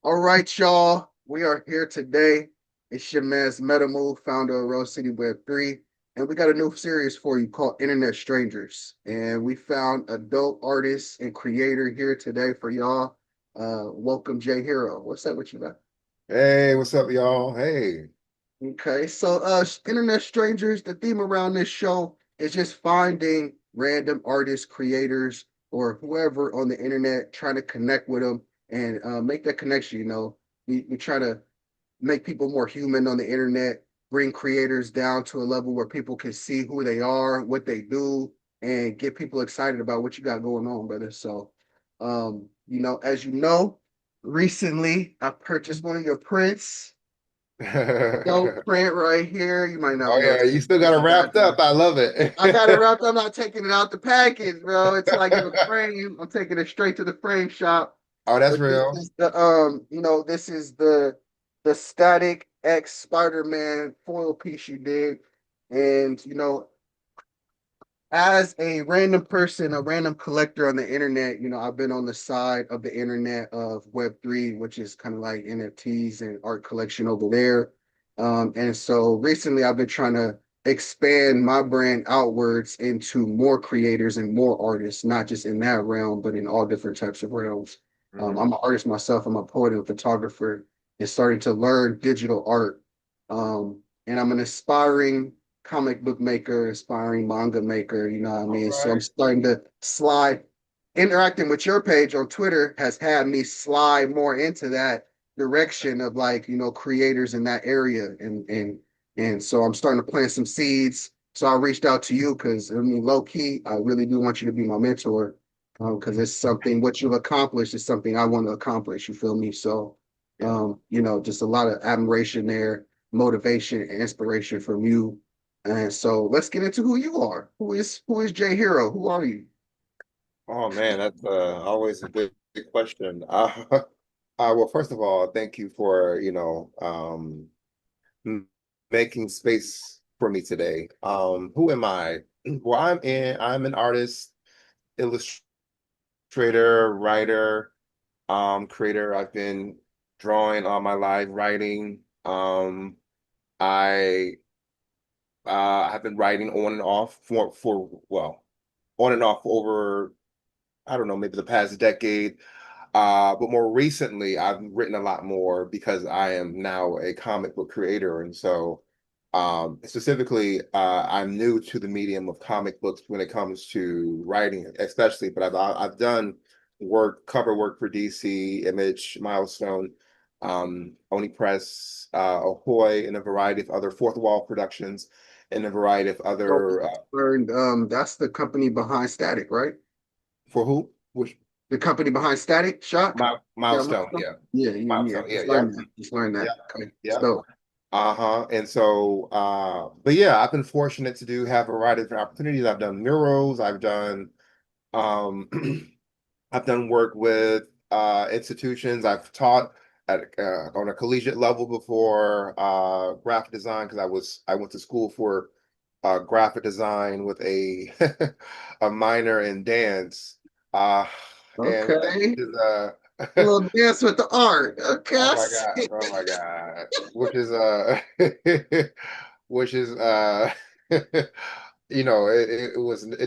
All right, y'all. We are here today. It's your man's MetaMú, founder of Rose City Web 3. And we got a new series for you called Internet Strangers. And we found a dope artist and creator here today for y'all. Welcome, Jay Hero. What's up with you, man? Hey, what's up, y'all? Hey. Okay, so Internet Strangers, the theme around this show is just finding random artists, creators, or whoever on the internet, trying to connect with them and make that connection. We try to make people more human on the internet, bring creators down to a level where people can see who they are, what they do, and get people excited about what you got going on, brother. So, as you know, recently I purchased one of your prints. Dope Oh print right here. You might not be able yeah, to you see still in got the it wrapped up. background. I love it. I got it wrapped. I'm not taking it out the package, bro. Until I get a frame. I'm taking it straight to the frame shop. Oh, that's But this real. is the Static X Spider-Man foil piece you did. And as a random person, a random collector on the internet, I've been on the side of the internet of Web3, which is kind of like NFTs and art collection over there. And so recently I've been trying to expand my brand outwards into more creators and more artists, not just in that realm, but in all different types of realms. Mhm. I'm an artist myself, I'm a poet and photographer, and starting to learn digital art. And I'm an aspiring comic book maker, aspiring manga maker, you know what I All mean? So I'm right. starting to slide. Interacting with your page on Twitter has had me slide more into that direction of like, creators in that area. And so I'm starting to plant some seeds. So I reached out to you because I mean, low key, I really do want you to be my mentor. Because it's something what you've accomplished is something I want to accomplish. You feel me? So Yeah. just a lot of admiration there, motivation and inspiration from you. And so let's get into who you are. Who is Jay Hero? Who are you? Oh man, that's always a good question. Well, first of all, thank you for m- making space for me today. Who am I? Well, I'm an artist, illustrator, writer, creator. I've been drawing all my life, writing. I have been writing on and off for well, on and off over I don't know, maybe the past decade. But more recently, I've written a lot more because I am now a comic book creator, and so specifically, I'm new to the medium of comic books when it comes to writing, especially. But I've done cover work for DC, Image, Milestone, Oni Press, Ahoy, and a variety of other fourth wall productions, and a variety of Oh, other learned, that's the company behind Static, right? for who? Which The company behind Static Shock. Yeah, Milestone, yeah. yeah, yeah, yeah. Milestone, yeah, Just learned yep, that. Just learned that. yep, Okay, yep. so Uh-huh. And so but yeah, I've been fortunate to do have a variety of different opportunities. I've done murals, I've done um I've done work with institutions, I've taught at on a collegiate level before graphic design because I went to school for graphic design with a a minor in dance. Uh and okay, is a little dance with the art. Okay, oh I my see. God. Oh my God. Which is which is it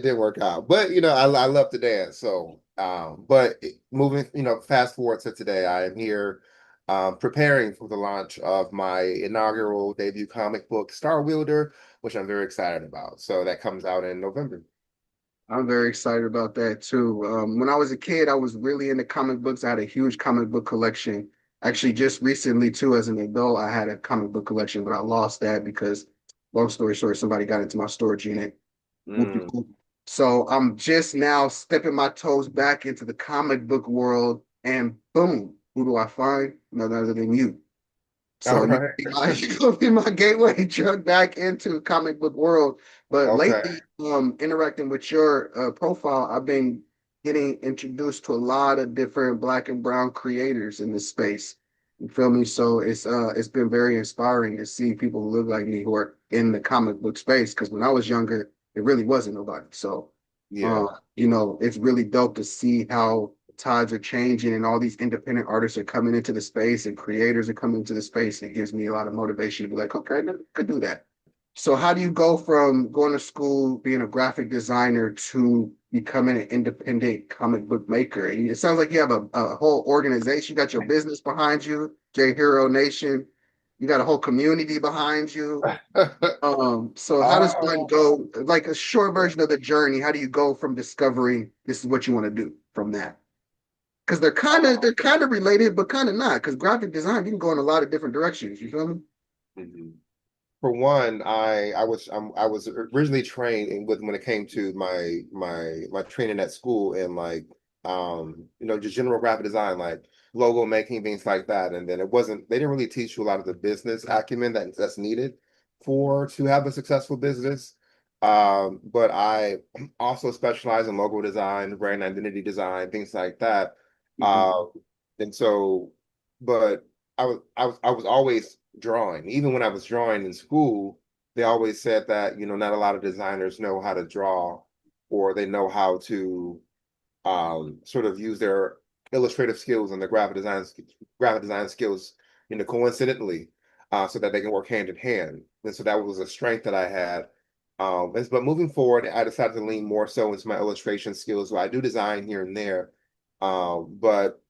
didn't work out. But I love to dance. So moving, fast forward to today, I am here preparing for the launch of my inaugural debut comic book, Star Wielder, which I'm very excited about. So that comes out in November. I'm very excited about that too. When I was a kid, I was really into comic books. I had a huge comic book collection. Actually, just recently too, as an adult, I had a comic book collection, but I lost that because, long story short, somebody got into my storage unit. Mm. So I'm just now stepping my toes back into the comic book world, and boom, who do I find? None other than you. All So you right. you gonna be my gateway drug back into comic book world. But Okay. lately, interacting with your profile, I've been getting introduced to a lot of different black and brown creators in this space. You feel me? So it's been very inspiring to see people who look like me who are in the comic book space. Because when I was younger, it really wasn't nobody. So Yeah. it's really dope to see how tides are changing and all these independent artists are coming into the space and creators are coming into the space. It gives me a lot of motivation to be like, okay, I could do that. So how do you go from going to school, being a graphic designer to becoming an independent comic book maker? And it sounds like you have a whole organization. You got your business behind you, J Hero Nation. You got a whole community behind you. So how does one Uh, go, like a short version of the journey? How do you go from discovering this is what you want to do from that? Because they're kind of related, but kind of not. Because graphic design, you can go in a lot of different directions. You feel me? mhm. For one, I was originally trained in with when it came to my training at school in like just general graphic design, like logo making, things like that. And then they didn't really teach you a lot of the business acumen that's needed for to have a successful business. But I also specialize in logo design, brand identity design, things like that. Mhm. Um, and so, but I was always drawing. Even when I was drawing in school, they always said that, not a lot of designers know how to draw or they know how to sort of use their illustrative skills and their graphic design skills, coincidentally, so that they can work hand in hand. And so that was a strength that I had. But moving forward, I decided to lean more so into my illustration skills. So I do design here and there, but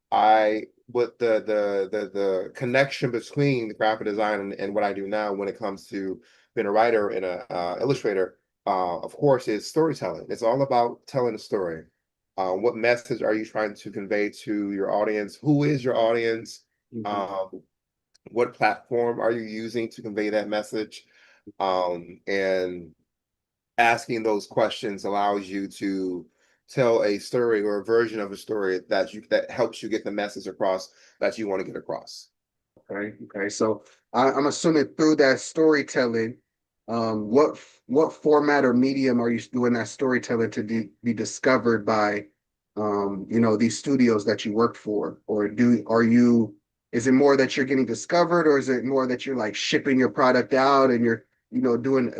the connection between the graphic design and what I do now when it comes to being a writer and a illustrator, of course, is storytelling. It's all about telling a story. What message are you trying to convey to your audience? Who is your audience? Mhm. Um, what platform are you using to convey that message? And asking those questions allows you to tell a story or a version of a story that helps you get the message across that you want to get across. Okay. Okay. So I'm assuming through that storytelling, what format or medium are you doing that storytelling to be discovered by, these studios that you work for, or is it more that you're getting discovered, or is it more that you're like shipping your product out and you're, doing,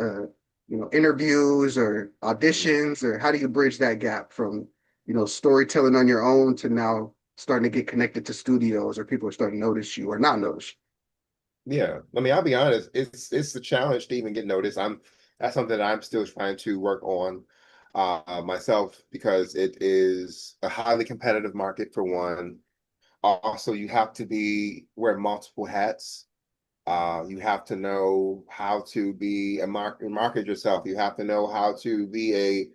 interviews or auditions, or how do you bridge that gap from, storytelling on your own to now starting to get connected to studios or people are starting to notice you or not notice Yeah, I mean, I'll be honest, it's a challenge to even get noticed. That's something that I'm still trying to work on myself because it is a highly competitive market for one. Also, you have to be wear multiple hats. You have to know how to be market yourself. You have to know how to be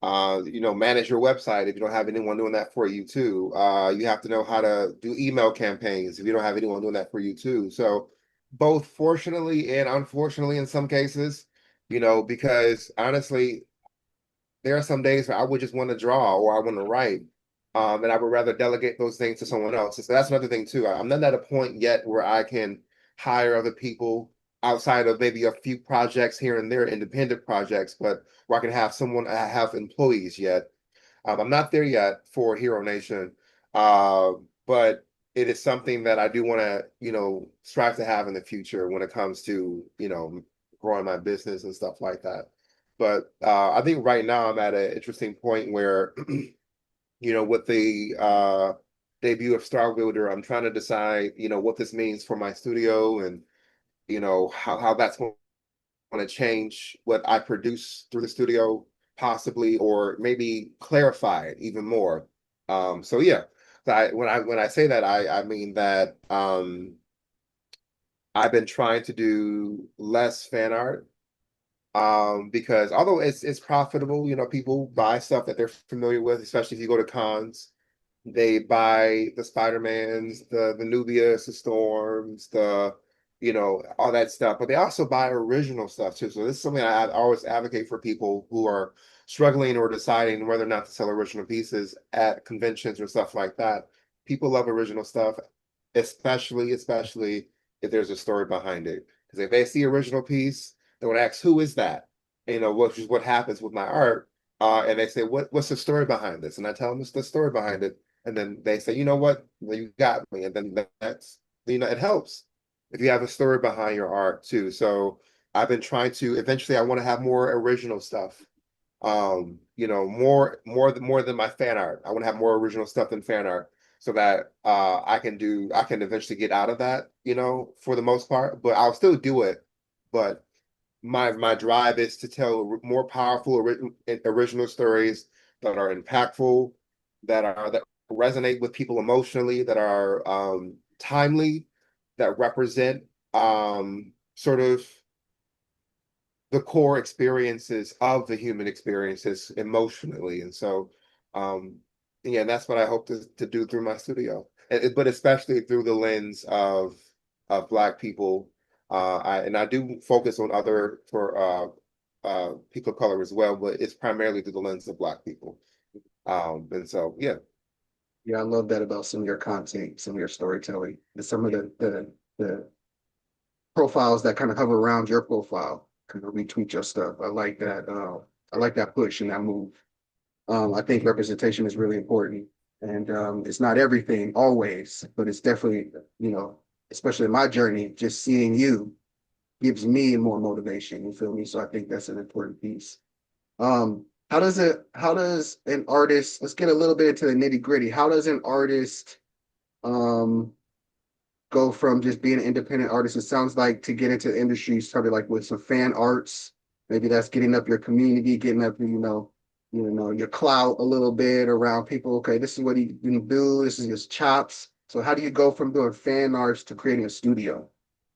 manage your website if you don't have anyone doing that for you too. You have to know how to do email campaigns if you don't have anyone doing that for you too. So both fortunately and unfortunately in some cases, because honestly, there are some days where I would just want to draw or I want to write. And I would rather delegate those things to someone else. So that's another thing too. I'm not at a point yet where I can hire other people outside of maybe a few projects here and there, independent projects, but where I can have someone have employees yet. I'm not there yet for Hero Nation, but it is something that I do want to, strive to have in the future when it comes to, growing my business and stuff like that. But I think right now I'm at an interesting point where, with the debut of Star Builder, I'm trying to decide, what this means for my studio and, how that's going to change what I produce through the studio, possibly, or maybe clarify it even more. So yeah, when I say that, I mean that I've been trying to do less fan art because although it's profitable, people buy stuff that they're familiar with, especially if you go to cons. They buy the Spider-Mans, the Nubius, the Storms, all that stuff. But they also buy original stuff too. So this is something I always advocate for people who are struggling or deciding whether or not to sell original pieces at conventions or stuff like that. People love original stuff, especially if there's a story behind it. Because if they see original piece, they would ask, "Who is that?" Which is what happens with my art. And they say, what's the story behind this? And I tell them it's the story behind it. And then they say, you know what? Well, you got me. And then it helps if you have a story behind your art too. So I've been trying to, eventually I want to have more original stuff more than my fan art. I want to have more original stuff than fan art so that I can eventually get out of that, for the most part, but I'll still do it. But my drive is to tell more powerful original stories that are impactful, that resonate with people emotionally, that are timely, that represent sort of the core experiences of the human experiences emotionally. And so, um, yeah, that's what I hope to do through my studio, but especially through the lens of Black people. I do focus on other for people of color as well, but it's primarily through the lens of Black people. And so, yeah. Yeah, I love that about some of your content, some of your storytelling, and some of the profiles that kind of hover around your profile, kind of retweet your stuff. I like that. I like that push and that move. I think representation is really important, and it's not everything always, but it's definitely, especially in my journey, just seeing you gives me more motivation. You feel me? So I think that's an important piece. How does an artist, let's get a little bit into the nitty gritty. How does an artist um, go from just being an independent artist? It sounds like to get into the industry, you started like with some fan arts. Maybe that's getting up your community, getting up, your clout a little bit around people. Okay, this is what he can do. This is his chops. So how do you go from doing fan arts to creating a studio?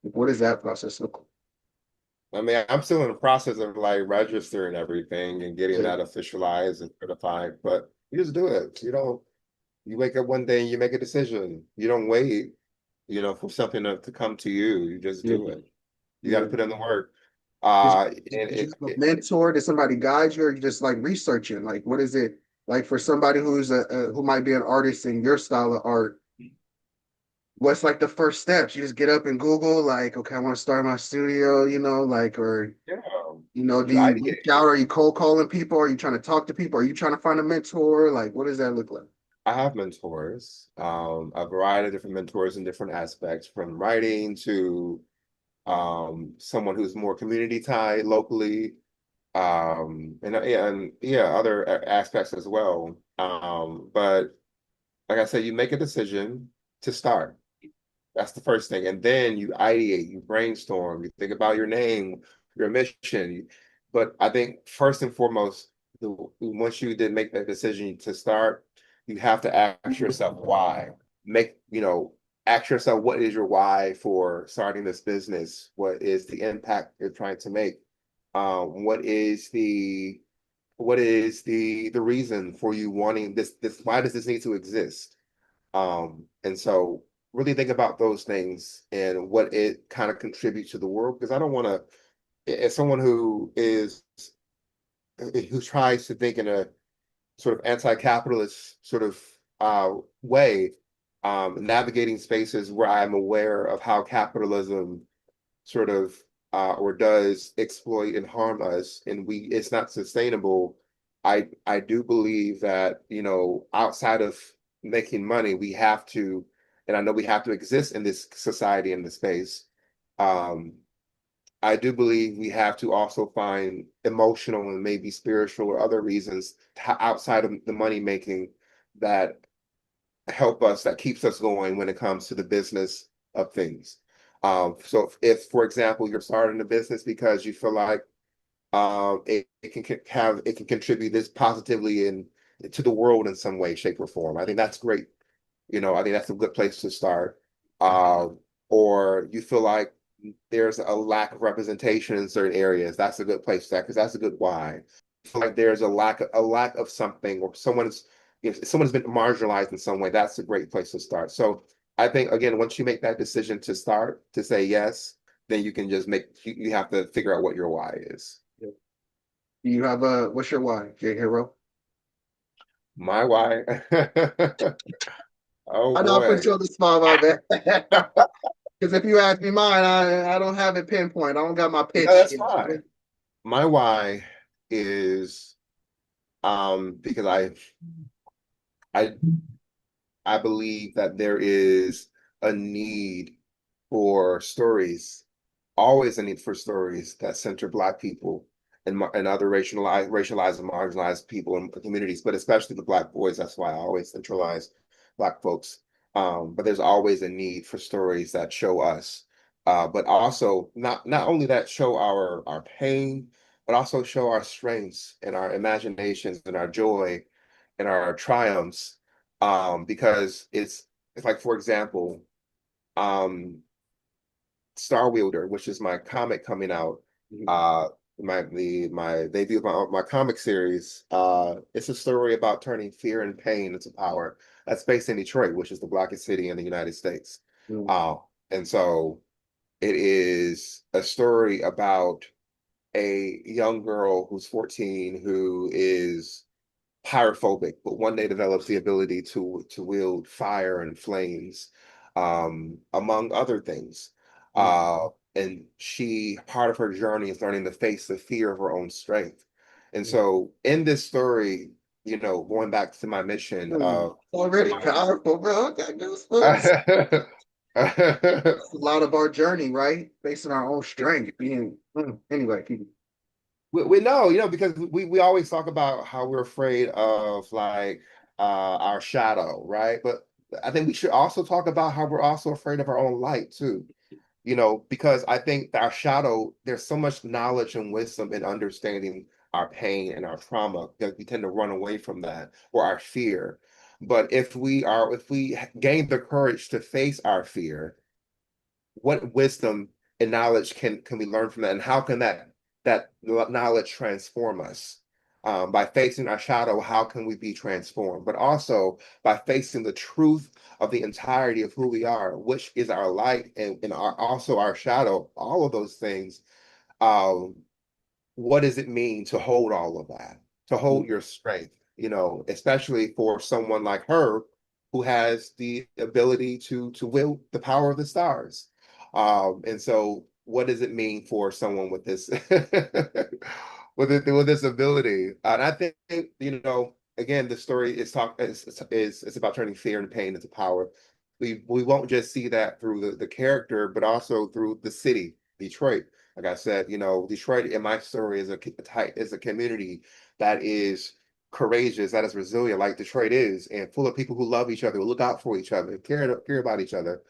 What does that process look like? I mean, I'm still in the process of like registering everything and getting Yeah, that officialized and certified, but you just do it. You wake up one day and you make a decision. You don't wait, for something to come to you. You just yeah, do it. You got yeah. to put in the work. Did And did you have a mentor? Did somebody guide you, or you just like researching? Like, what is it like for somebody who might be an artist in your style of art? What's like the first steps? You just get up and Google, like, okay, I want to start my studio, like, or yeah, do you you ideate. reach out? Are you cold calling people? Are you trying to talk to people? Are you trying to find a mentor? Like, what does that look like? I have mentors, a variety of different mentors in different aspects, from writing to someone who's more community tied locally, and yeah, other aspects as well. But like I said, you make a decision to start. That's the first thing. And then you ideate, you brainstorm, you think about your name, your mission. But I think first and foremost, once you did make that decision to start, you have to ask yourself why. Make, ask yourself what is your why for starting this business? What is the impact you're trying to make? What is the reason for you wanting this, why does this need to exist? And so really think about those things and what it kind of contributes to the world. Because I don't want to, as someone who tries to think in a sort of anti-capitalist sort of way, navigating spaces where I'm aware of how capitalism sort of or does exploit and harm us, and it's not sustainable. I do believe that, outside of making money, we have to, and I know we have to exist in this society, in this space. Um, I do believe we have to also find emotional and maybe spiritual or other reasons outside of the money making that help us, that keeps us going when it comes to the business of things. So if, for example, you're starting a business because you feel like it can contribute this positively to the world in some way, shape, or form. I think that's great. I think that's a good place to start. Or you feel like there's a lack of representation in certain areas. That's a good place to start because that's a good why. Feel like there's a lack of something, or if someone's been marginalized in some way, that's a great place to start. So I think, again, once you make that decision to start, to say yes, then you can just you have to figure out what your why is. Do you have what's your why, J Hero? My why? Oh I know I boy. put you on the spot, my man. Because if you ask me mine, I don't have it pinpoint. I don't got my No, pitch. that's fine. My why is because I I believe that there is a need for stories, always a need for stories that center Black people and other racialized and marginalized people and communities, but especially the Black boys. That's why I always centralize Black folks. But there's always a need for stories that show us, but also not only that show our pain, but also show our strengths and our imaginations and our joy and our triumphs. Because it's like, for example, um, Star Wielder, which is my comic coming out. Mhm. Uh, my debut of my comic series. It's a story about turning fear and pain into power. That's based in Detroit, which is the blackest city in the United States. Mhm. Uh, and so it is a story about a young girl who's 14 who is pyrophobic, but one day develops the ability to wield fire and flames, among other things. Mhm. And she part of her journey is learning to face the fear of her own strength. And so in this story, going back to my mission Mhm. of Already powerful, bro. I got goosebumps. It's a lot of our journey, right? Facing our own strength, being anyway. we know, because we always talk about how we're afraid of like our shadow, right? But I think we should also talk about how we're also afraid of our own light too. Because I think that our shadow, there's so much knowledge and wisdom in understanding our pain and our trauma that we tend to run away from that or our fear. But if we gain the courage to face our fear, what wisdom and knowledge can we learn from that, and how can that knowledge transform us? By facing our shadow, how can we be transformed? But also by facing the truth of the entirety of who we are, which is our light and also our shadow, all of those things. Um, what does it mean to hold all of that, to hold your strength, especially for someone like her who has the ability to wield the power of the stars. And so what does it mean for someone with this with this ability? And I think, again, the story is about turning fear and pain into power. We won't just see that through the character, but also through the city, Detroit. Like I said, Detroit in my story is a community that is courageous, that is resilient, like Detroit is, and full of people who love each other, who look out for each other, care about each other.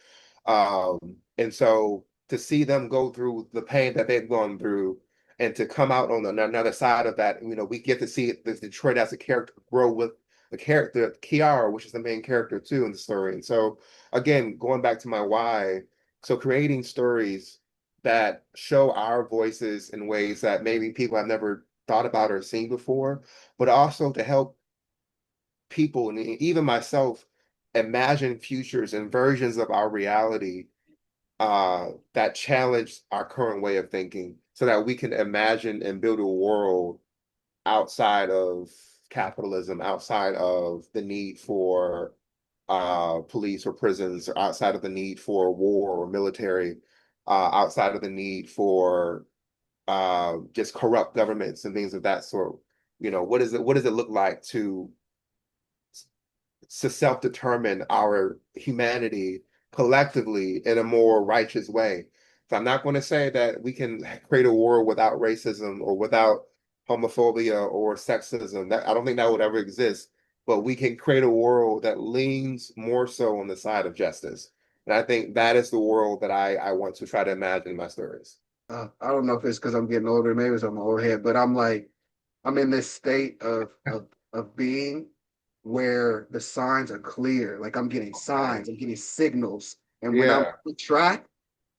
And so to see them go through the pain that they've gone through and to come out on another side of that, we get to see this Detroit as a character grow with the character Kiara, which is the main character too in the story. And so again, going back to my why, so creating stories that show our voices in ways that maybe people have never thought about or seen before, but also to help people and even myself imagine futures and versions of our reality that challenge our current way of thinking so that we can imagine and build a world outside of capitalism, outside of the need for police or prisons, or outside of the need for war or military, outside of the need for just corrupt governments and things of that sort. What does it look like to self-determine our humanity collectively in a more righteous way? So I'm not going to say that we can create a world without racism or without homophobia or sexism. That I don't think that would ever exist. But we can create a world that leans more so on the side of justice. And I think that is the world that I want to try to imagine in my stories. I don't know if it's because I'm getting older, maybe it's on my old head, but I'm like, I'm in this state of being where the signs are clear. Like I'm getting Okay. signs, I'm getting signals. And when I'm Yeah. on track,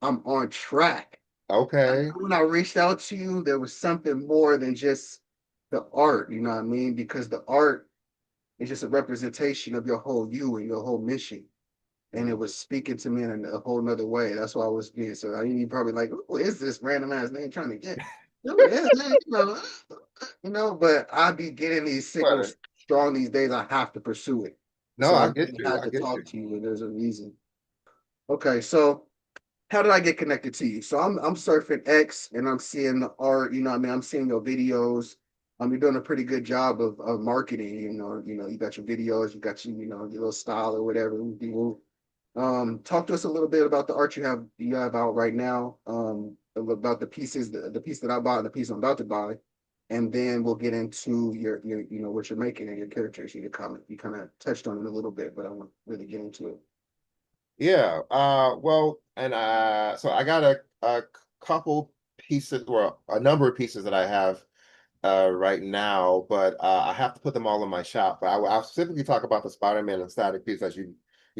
I'm on track. I know Okay. when I reached out to you, there was something more than just the art, you know what I mean? Because the art is just a representation of your whole you and your whole mission. And it was speaking to me in a whole nother way. That's why I was being so. I mean, you probably like, who is this random ass name trying to get? Who is that? But I be getting these But signals strong these days. I have to pursue it. no, So I I get really you. had I to get talk you. to you, and there's a reason. Okay, so how did I get connected to you? So I'm surfing X and I'm seeing the art, you know what I mean? I'm seeing your videos. You're doing a pretty good job of marketing, you got your videos, you got your little style or whatever. Talk to us a little bit about the art you have out right now. About the pieces, the piece that I bought and the piece I'm about to buy. and then we'll get into your what you're making and your characters. You kind of touched on it a little bit, but I want to really get into it. Yeah. Well, and so I got a couple pieces, well, a number of pieces that I have right now, but I have to put them all in my shop. But I'll specifically talk about the Spider-Man and static piece that you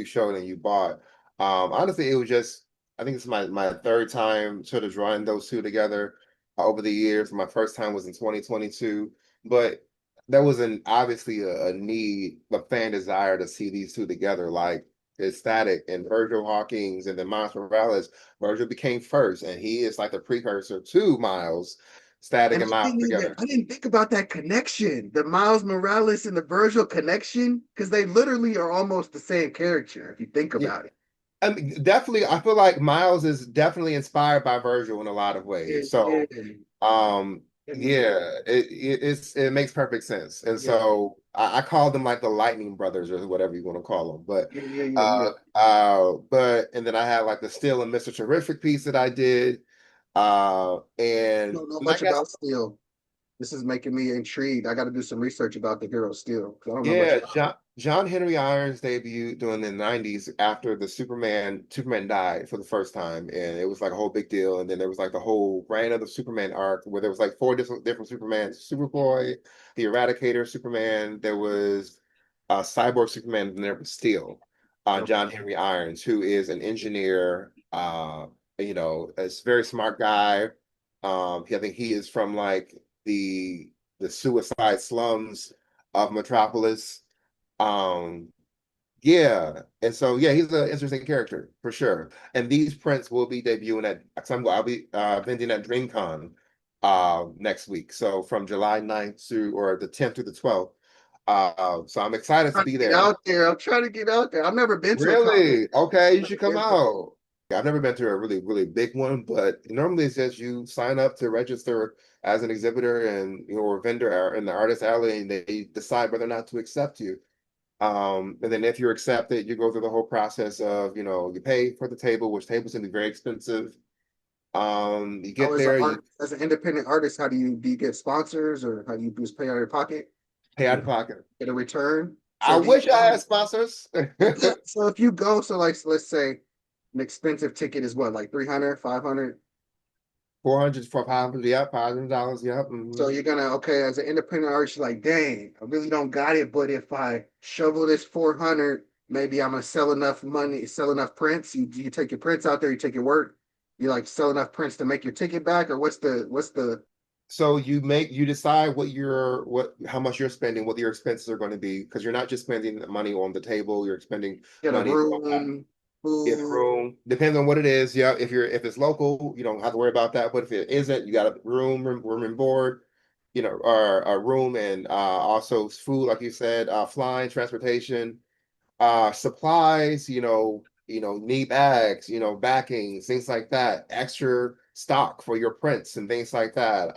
showed and you bought. Honestly, it was just I think it's my third time sort of drawing those two together over the years. My first time was in 2022, but there was an obviously a need, a fan desire to see these two together, like it's Static and Virgil Hawkins and then Miles Morales. Virgil became first, and he is like the precursor to Miles. Static And and Miles together. I didn't think about that connection, the Miles Morales and the Virgil connection, because they literally are almost the same character if you think Yeah, about it. I mean, definitely. I feel like Miles is definitely inspired by Virgil in a lot of ways. Yeah, So, yeah, it makes perfect sense. And yeah, so I call them like the Lightning Brothers or whatever you want to call them. yeah. But and then I had like the Steel and Mr. Terrific piece that I did. And Don't know I much guess about Steel. This is making me intrigued. I got to do some research about the hero Steel because I don't know much yeah, about. John Henry Irons debuted during the 90s after the Superman died for the first time, and it was like a whole big deal. And then there was like the whole reign of the Superman arc where there was like four different Supermans: Superboy, the Eradicator Superman, there was Cyborg Superman, and there was Steel. Okay. John Henry Irons, who is an engineer, a very smart guy. I think he is from like the suicide slums of Metropolis. Um, yeah, and so yeah, he's an interesting character for sure. And these prints will be debuting at I'll be vending at DreamCon next week. So from July 9th to or the 10th through the 12th. So I'm excited to Trying be to get there. out there. I'm trying to get out there. I've never been to a con. Really? Okay, you I've should never come been to. out. Yeah, I've never been to a really, really big one, but normally it's just you sign up to register as an exhibitor and or vendor in the artist alley, and they decide whether or not to accept you. And then if you're accepted, you go through the whole process of, you pay for the table, which tables can be very expensive. You How get is an there, you art as an independent artist? How do you get sponsors or how do you just pay out of your pocket? pay out You of pocket. get a return. So I if you wish I had sponsors. so if you go, so like let's say an expensive ticket is what, like 300, 500. 400 for 500, yep, $500, yep. So you're gonna okay as an independent artist, you're like, dang, I really don't got it. But if I shovel this 400, maybe I'm gonna sell enough money, sell enough prints. You take your prints out there, you take your work, you like sell enough prints to make your ticket back, or what's the So you decide how much you're spending, what your expenses are going to be, because you're not just spending money on the table, you're spending get a money for room, in the food, room. Depends on what it is. Yeah, if it's local, you don't have to worry about that. But if it isn't, you got a room and board, or a room and also food, like you said, flying, transportation, supplies, knee bags, backings, things like that, extra stock for your prints and things like that.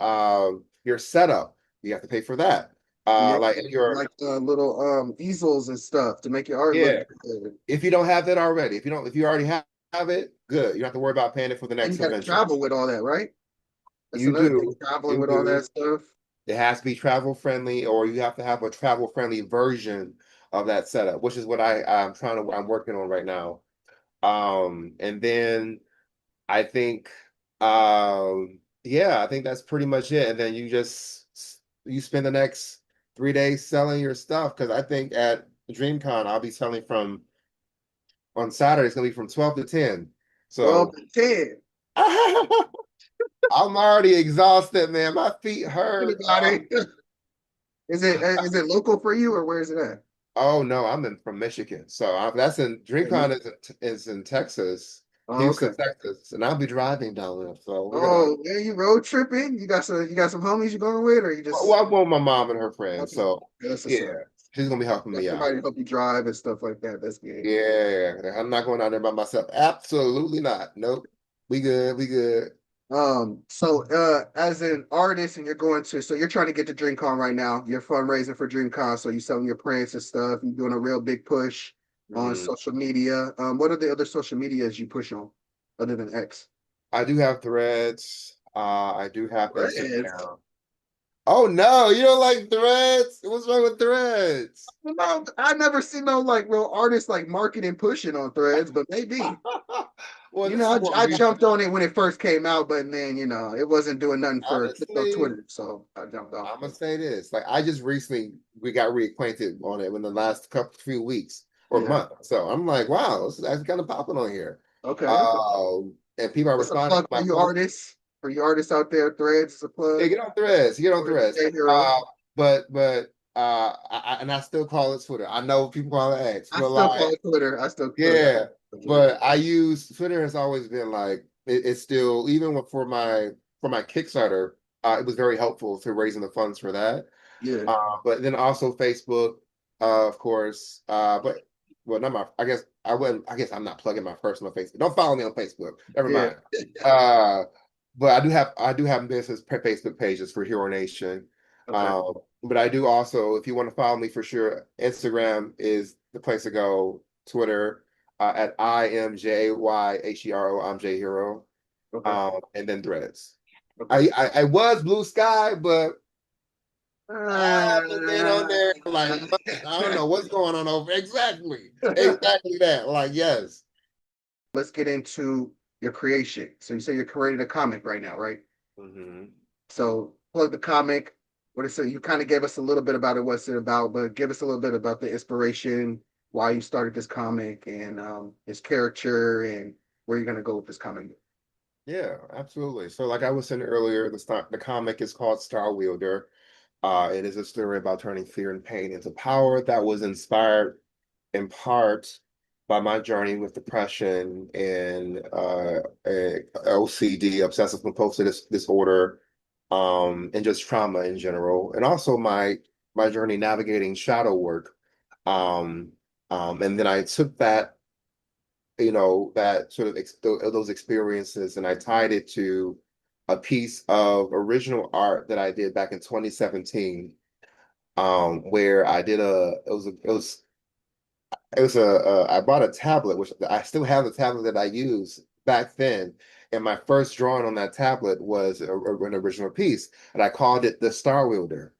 Your setup, you have to pay for that. yeah, Like your like little easels and stuff to make your art look yeah, good. if you don't have that already, if you already have it, good. You don't have to worry about paying it for the And you next got to convention. travel with all that, right? That's You another thing, do, traveling you with all that do. stuff. It has to be travel friendly, or you have to have a travel friendly version of that setup, which is what I'm working on right now. And then I think, yeah, I think that's pretty much it. And then you spend the next 3 days selling your stuff because I think at DreamCon I'll be selling from on Saturday. It's gonna be from 12 to 10. 12 So to 10. I'm already exhausted, man. My feet hurt. Anybody? Is it local for you or where is it at? Oh no, from Michigan. So that's in Hey, you- DreamCon is in Texas, Oh, Houston, okay. Texas, and I'll be driving down there. So we're gonna. Oh, yeah, you road tripping? You got some homies you going with, or you Well, just I'm going with my mom and her friends. okay? So That's what's yeah, up. she's gonna be helping Got me out. somebody to help you drive and stuff like that. That's good. Yeah, I'm not going out there by myself. Absolutely not. Nope. We good. We good. So as an artist and so you're trying to get to DreamCon right now. You're fundraising for DreamCon, so you're selling your prints and stuff. You're doing a real big push on Mhm. social media. What are the other social medias you push on other than X? I do have threads. I do have Threads. Instagram. Oh no, you don't like threads? What's wrong with threads? No, I never seen no like real artists like marketing pushing on threads, but maybe. Well, You this know, is more I recent. jumped on it when it first came out, but then it wasn't doing nothing for crypto Honestly, Twitter, so I jumped off. I'm gonna say this. Like I just recently we got reacquainted on it in the last couple few weeks or Yeah. month. So I'm like, wow, this is actually kind of popping on here. Okay. And people are It's a responding to plug my post. for you artists out there. Threads is a Yeah, plug. get on threads, get on Or the threads. J Hero. And I still call it Twitter. I know people call it X, I but still call like, it Twitter. I still Twitter. yeah, Twitter. but I use Twitter has always been like it's still even for my Kickstarter, it was very helpful to raising the funds for that. Yeah. But then also Facebook, of course. But well, not my. I guess I wouldn't. I guess I'm not plugging my personal Facebook. Don't follow me on Facebook. Never Yeah. mind. Uh, but I do have business Facebook pages for Hero Nation. Okay. But I do also, if you want to follow me for sure, Instagram is the place to go. Twitter at IMJAYHERO. I'm J Hero. Okay. And then Threads. Okay. I was Blue Sky, but I haven't been on Uh, there in like months. I don't know what's going on over exactly. Exactly that. Like, yes. Let's get into your creation. So you say you're creating a comic right now, right? Hmm. So plug the comic. What is it? You kind of gave us a little bit about it, what's it about, but give us a little bit about the inspiration, why you started this comic, and his character, and where you're gonna go with this comic. Yeah, absolutely. So, like I was saying earlier, the comic is called Star Wielder. It is a story about turning fear and pain into power that was inspired in part by my journey with depression and OCD, obsessive compulsive disorder, and just trauma in general, and also my journey navigating shadow work. Um, and then I took that, that sort of those experiences, and I tied it to a piece of original art that I did back in 2017, where I did I bought a tablet, which I still have the tablet that I used back then. And my first drawing on that tablet was an original piece, and I called it the Star Wielder.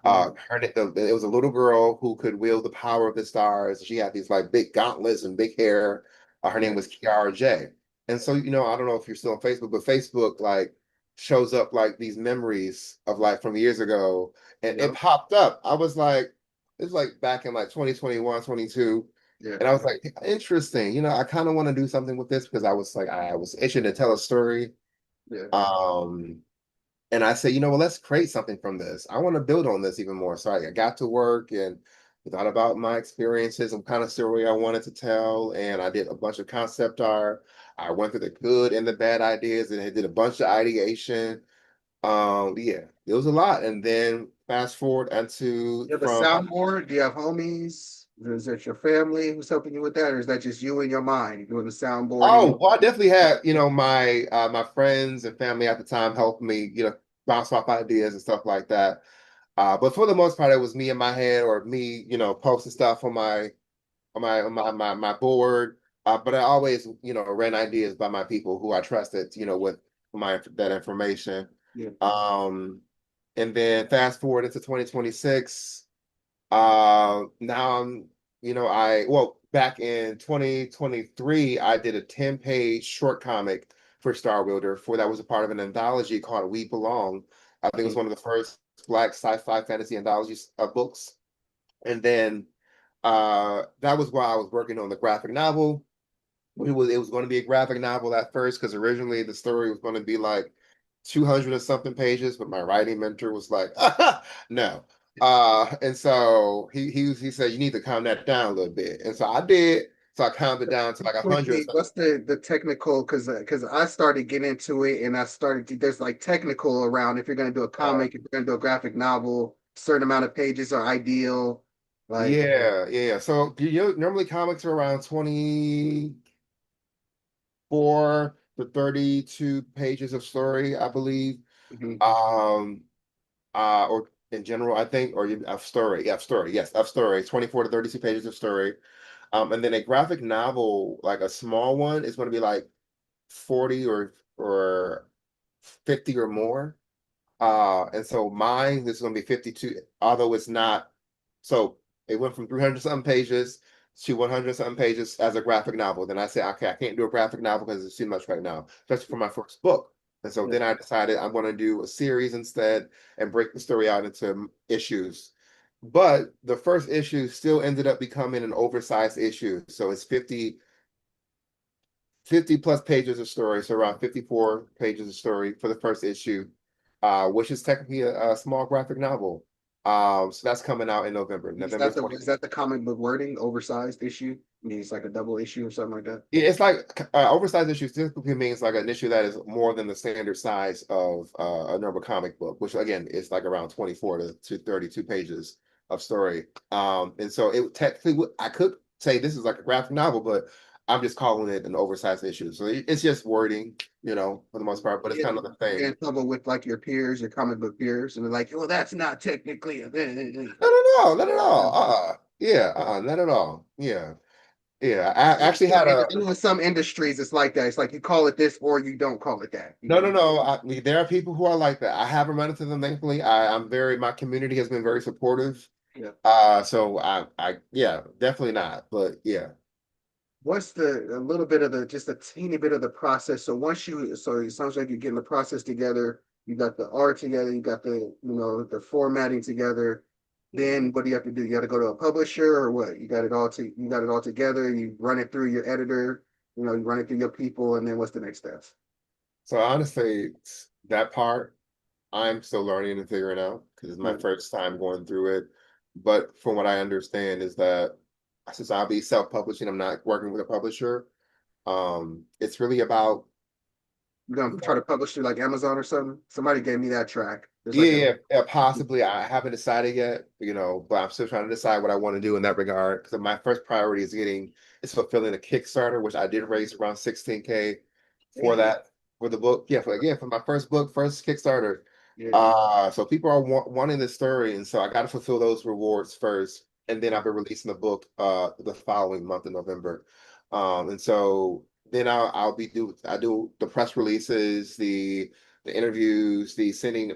Mm-hmm. It was a little girl who could wield the power of the stars. She had these like big gauntlets and big hair. Her name Yeah. was Kiara J. And so, I don't know if you're still on Facebook, but Facebook like shows up like these memories of like from years ago. And it Yeah. popped up. I was like, it was like back in like 2021, 22. Yeah. And I was like, interesting. I kind of want to do something with this because I was itching to tell a story. Yeah. Um, and I said, well, let's create something from this. I want to build on this even more. So I got to work and thought about my experiences and kind of story I wanted to tell. And I did a bunch of concept art. I went through the good and the bad ideas and I did a bunch of ideation. Yeah, it was a lot. And then fast forward into You have a from soundboard? Do you have homies? Is that your family who's helping you with that, or is that just you in your mind? You're doing the soundboarding? oh, well, I definitely had, my friends and family at the time helped me, bounce off ideas and stuff like that. But for the most part, it was me in my head or me, posting stuff on my board. But I always, ran ideas by my people who I trusted, with that information. Yeah. Um, and then fast forward into 2026. Now back in 2023, I did a 10-page short comic for Star Wielder for that was a part of an anthology called We Belong. I think it was Mm. one of the first Black sci-fi fantasy anthologies of books. And then that was while I was working on the graphic novel. It was going to be a graphic novel at first because originally the story was going to be like 200 or something pages, but my writing mentor was like, no. And so he said you need to calm that down a little bit, and so I did. So I calmed it down to like 100 or Quickly, something. what's the technical? Because I started getting into it, and there's like technical around if you're gonna do a Uh, comic, if you're gonna do a graphic novel, certain amount of pages are ideal. Like, yeah. So normally comics are around 24 to 32 pages of story, I believe. mhm, Um, or in general, I think, or of story. Yeah, of story. Yes, of story. 24 to 32 pages of story. And then a graphic novel, like a small one, is going to be like 40 or 50 or more. And so mine, this is going to be 52, although it's not. So it went from 300 something pages to 100 something pages as a graphic novel. Then I said, okay, I can't do a graphic novel because it's too much right now, especially for my first book. And so Yeah. then I decided I'm going to do a series instead and break the story out into issues. But the first issue still ended up becoming an oversized issue. So it's 50 plus pages of story, so around 54 pages of story for the first issue, which is technically a small graphic novel. So that's coming out in November, Is November that the 20th. is that the comic book wording, oversized issue? I mean, it's like a double issue or something like that. Yeah, it's like oversized issue typically means like an issue that is more than the standard size of a normal comic book, which again is like around 24 to 32 pages of story. And so it technically I could say this is like a graphic novel, but I'm just calling it an oversized issue. So it's just wording, for the most part, but it's kind of the You get thing. in trouble with like your peers, your comic book peers, and they're like, "Well, that's not technically a." No, no, no, not at all. Yeah, not at all. Yeah, yeah. I actually had a I know in some industries it's like that. It's like you call it this or you don't call it that. You No, no, know. no. There are people who are like that. I haven't run into them, thankfully. My community has been very supportive. Yeah. So yeah, definitely not. But yeah. What's the a little bit of the just a teeny bit of the process? So once you so it sounds like you're getting the process together, you got the art together, you got the formatting together. Then what do you have to do? You got to go to a publisher or what? You got it all together, you run it through your editor, you run it through your people, and then what's the next steps? So honestly, that part I'm still learning and figuring out because it's my Yeah. first time going through it. But from what I understand is that since I'll be self-publishing, I'm not working with a publisher. It's really about You're gonna try to publish through like Amazon or something? Somebody gave me that track. There's Yeah, like a yeah, yeah, possibly. I haven't decided yet, but I'm still trying to decide what I want to do in that regard. Because my first priority is fulfilling a Kickstarter, which I did raise around 16K for damn. that for the book. Yeah, for my first book, first Kickstarter. Yeah. So people are wanting this story, and so I got to fulfill those rewards first, and then I'll be releasing the book the following month in November. And so then I do the press releases, the interviews, the sending,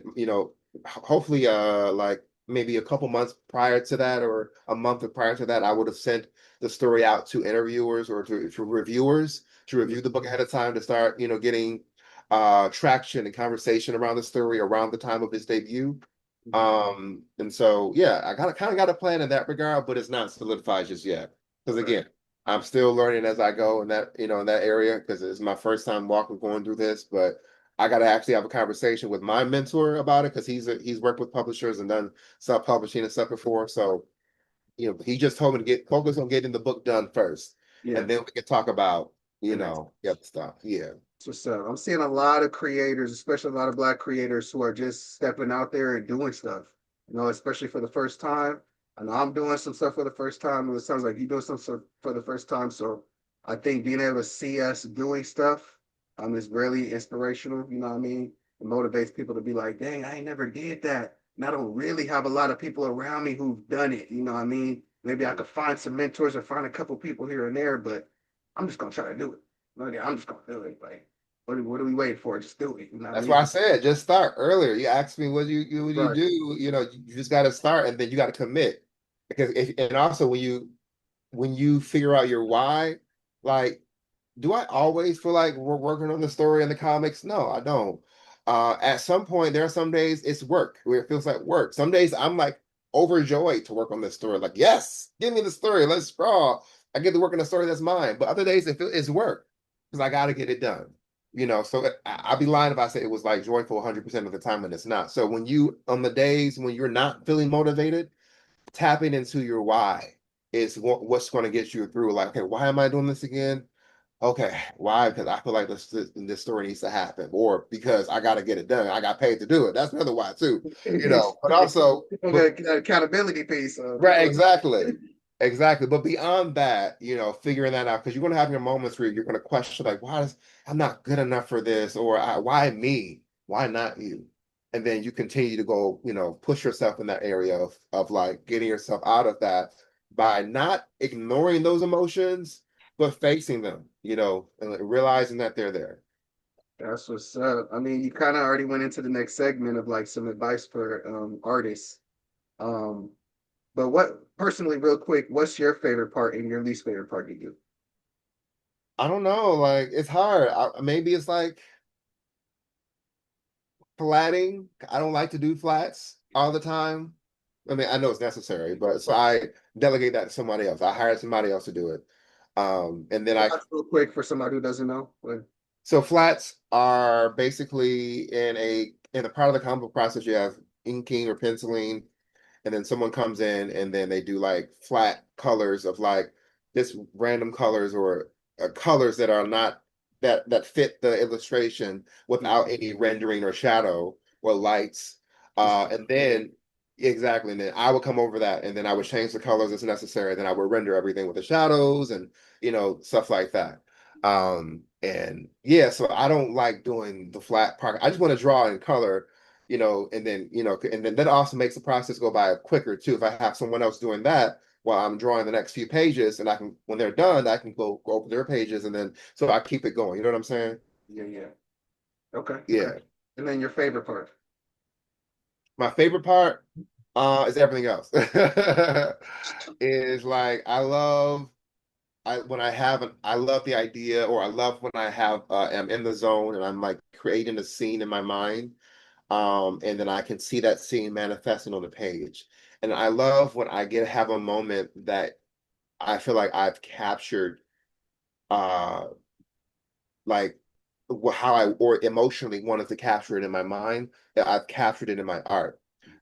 hopefully like maybe a couple months prior to that or a month prior to that, I would have sent the story out to interviewers or to reviewers to review the book ahead of time to start, getting traction and conversation around the story around the time of its debut. And so yeah, I kind of got a plan in that regard, but it's not solidified just yet. Because Right. again, I'm still learning as I go in that, in that area because it's my first time going through this, but I got to actually have a conversation with my mentor about it because he's worked with publishers and done self-publishing and stuff before. So, he just told me to get focus on getting the book done first, Yeah. and then we can talk about, The next. the other stuff. Yeah. What's up? I'm seeing a lot of creators, especially a lot of black creators who are just stepping out there and doing stuff. Especially for the first time. I know I'm doing some stuff for the first time, and it sounds like you're doing some stuff for the first time. So I think being able to see us doing stuff is really inspirational. You know what I mean? It motivates people to be like, dang, I ain't never did that. And I don't really have a lot of people around me who've done it. You know what I mean? Maybe I could find some mentors or find a couple people here and there, but I'm just gonna try to do it. Okay, I'm just gonna do it. Like, what are we waiting for? Just do it. You know what I That's why I mean? said just start earlier. You asked me what you Right. do. You just got to start and then you got to commit because and also when you figure out your why, like, do I always feel like we're working on the story in the comics? No, I don't. At some point, there are some days it's work where it feels like work. Some days I'm like overjoyed to work on this story. Like, yes, give me the story. Let's scrawl. I get to work on a story that's mine. But other days it's work because I got to get it done. So I'd be lying if I say it was like joyful 100% of the time when it's not. So on the days when you're not feeling motivated, tapping into your why is what's going to get you through. Like, okay, why am I doing this again? Okay, why? Because I feel like this story needs to happen, or because I got to get it done. I got paid to do it. That's another why too. But also, People but got that accountability piece. right, exactly. Exactly. But beyond that, figuring that out, because you're going to have your moments where you're going to question, like, I'm not good enough for this, or why me? Why not you? And then you continue to go, push yourself in that area of like getting yourself out of that by not ignoring those emotions, but facing them, and like, realizing that they're there. That's what's up. I mean, you kind of already went into the next segment of like some advice for artists. Um, but what personally, real quick, what's your favorite part and your least favorite part to you? I don't know, like it's hard. Maybe it's like flatting. I don't like to do flats all the time. I mean, I know it's necessary, but so I delegate that to somebody else. I hire somebody else to do it. And then I That's real quick for somebody who doesn't know. But, So flats are basically in a part of the comic book process. You have inking or penciling, and then someone comes in and then they do like flat colors of like just random colors or colors that are not that fit the illustration without any rendering or shadow or lights. And then exactly, and then I would come over that and then I would change the colors as necessary. Then I would render everything with the shadows and stuff like that. And yeah, so I don't like doing the flat part. I just want to draw in color, and then that also makes the process go by quicker too. If I have someone else doing that while I'm drawing the next few pages, and I can, when they're done, I can go over their pages, and then so I keep it going. You know what I'm saying? yeah, yeah. Okay, okay. Yeah. And then your favorite part. My favorite part is everything else. Is like I love the idea, or I love when I have am in the zone and I'm like creating a scene in my mind. And then I can see that scene manifesting on the page. And I love when I get have a moment that I feel like I've captured uh like how I or emotionally wanted to capture it in my mind, that I've captured it in my art.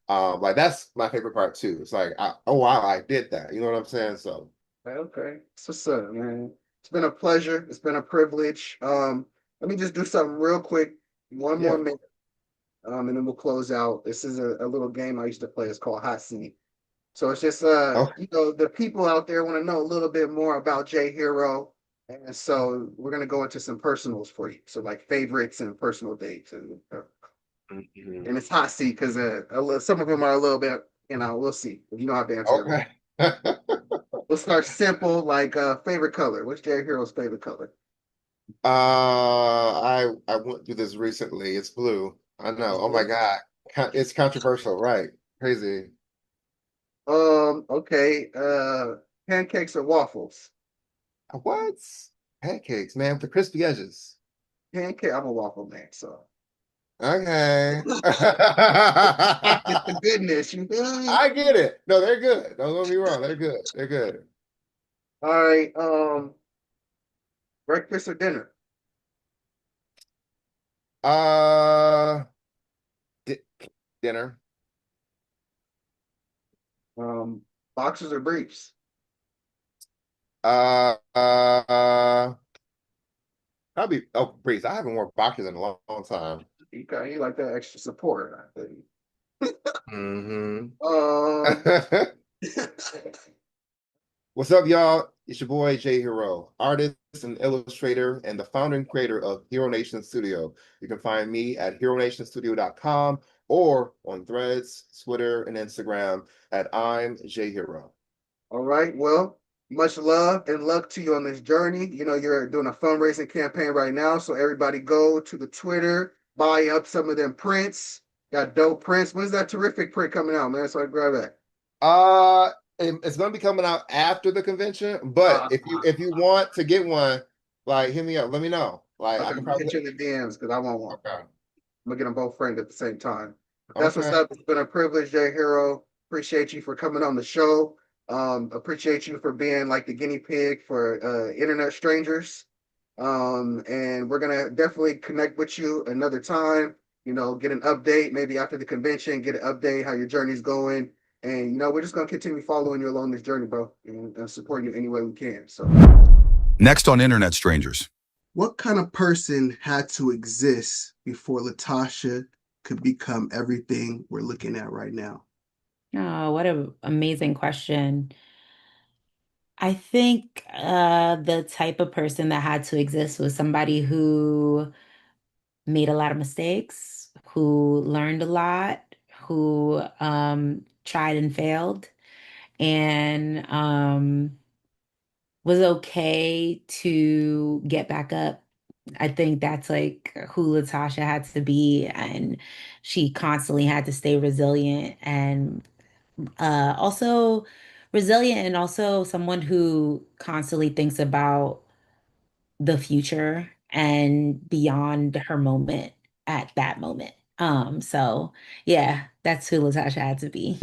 Like that's my favorite part too. It's like, oh wow, I did that. You know what I'm saying? So Okay. So, what's up, man? It's been a pleasure. It's been a privilege. Let me just do something real quick. One yeah. more minute, and then we'll close out. This is a little game I used to play. It's called Hot Seat. So it's just Oh, the people out there want to know a little bit more about J Hero. And so we're gonna go into some personals for you. So like favorites and personal dates. And mhm. it's hot seat because some of them are a little bit, we'll see. You know how to answer them. Okay. We'll start simple, like favorite color. What's J Hero's favorite color? I went through this recently. It's blue. I know. It's Oh my blue. God. It's controversial, right? Crazy. Okay. Pancakes or waffles? What? Pancakes, man, with the crispy edges. Pancake. I'm a waffle man, so Okay. practice the goodness. You feel me? I get it. No, they're good. Don't get me wrong. They're good. They're good. All right. Breakfast or dinner? Uh, di dinner. Um, boxers or briefs? Uh, uh, uh, Probably. Oh, Breeze. I haven't worn boxers in a long time. You like that extra support, I think. Hmm. Um, What's up, y'all? It's your boy Jay Hero, artist and illustrator, and the founder and creator of Hero Nation Studio. You can find me at heronationstudio.com or on Threads, Twitter, and Instagram at I'm Jay Hero. all right. Well, much love and luck to you on this journey. You know, you're doing a fundraising campaign right now. So everybody go to the Twitter, buy up some of them prints. Got dope prints. When's that terrific print coming out, man? So I grab that. Uh, it's gonna be coming out after the convention, but Uh, if you want to get one, like hit me up, let me know. Like okay, I I'm can gonna hit probably you in the DMs because I want one. okay. I'm gonna get them both framed at the same time. That's what's Okay. up. It's been a privilege, Jay Hero. Appreciate you for coming on the show. Appreciate you for being like the guinea pig for internet strangers. And we're gonna definitely connect with you another time. You know, get an update maybe after the convention. Get an update how your journey's going. And we're just gonna continue following you along this journey, bro, and supporting you any way we can. So. Next on Internet Strangers. What kind of person had to exist before Latasha could become everything we're looking at right now? Oh, what an amazing question. I think the type of person that had to exist was somebody who made a lot of mistakes, who learned a lot, who tried and failed, and was okay to get back up, I think that's like who Latasha had to be, and she constantly had to stay resilient and also resilient, and also someone who constantly thinks about the future and beyond her moment at that moment. So yeah, that's who Latasha had to be.